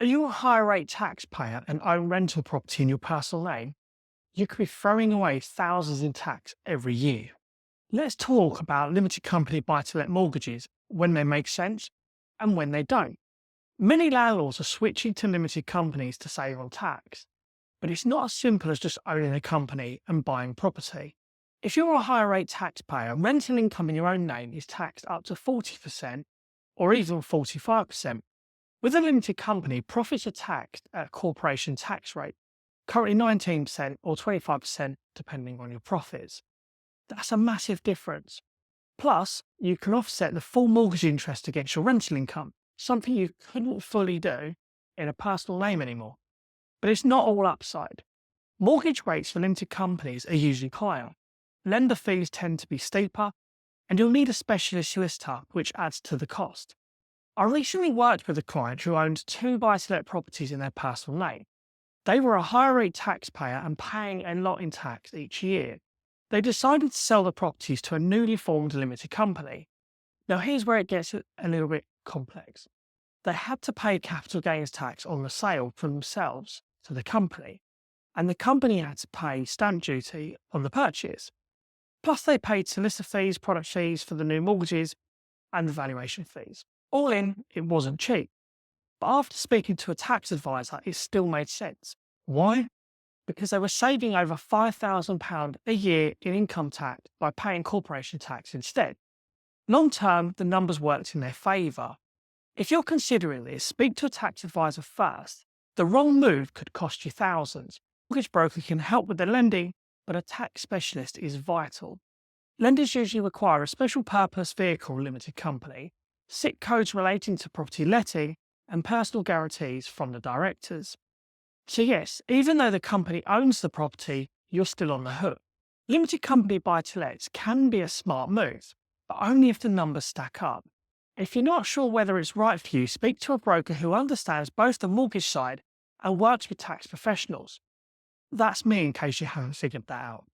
Are you a higher rate taxpayer and own rental property in your personal name? You could be throwing away thousands in tax every year. Let's talk about limited company buy to let mortgages, when they make sense and when they don't. Many landlords are switching to limited companies to save on tax, but it's not as simple as just owning a company and buying property. If you're a higher rate taxpayer, rental income in your own name is taxed up to 40% or even 45%. With a limited company, profits are taxed at a corporation tax rate, currently 19% or 25% depending on your profits. That's a massive difference. Plus, you can offset the full mortgage interest against your rental income, something you couldn't fully do in a personal name anymore. But it's not all upside. Mortgage rates for limited companies are usually higher. Lender fees tend to be steeper, and you'll need a specialist solicitor, which adds to the cost. I recently worked with a client who owned two buy-to-let properties in their personal name. They were a higher rate taxpayer and paying a lot in tax each year. They decided to sell the properties to a newly formed limited company. Now here's where it gets a little bit complex. They had to pay capital gains tax on the sale from themselves to the company, and the company had to pay stamp duty on the purchase. Plus they paid solicitor fees, product fees for the new mortgages, and the valuation fees. All in, it wasn't cheap. But after speaking to a tax advisor, it still made sense. Why? Because they were saving over £5,000 a year in income tax by paying corporation tax instead. Long term, the numbers worked in their favour. If you're considering this, speak to a tax advisor first. The wrong move could cost you thousands. A mortgage broker can help with the lending, but a tax specialist is vital. Lenders usually require a special purpose vehicle limited company, SIC codes relating to property letting, and personal guarantees from the directors. So yes, even though the company owns the property, you're still on the hook. Limited company buy-to-lets can be a smart move, but only if the numbers stack up. If you're not sure whether it's right for you, speak to a broker who understands both the mortgage side and works with tax professionals. That's me in case you haven't figured that out.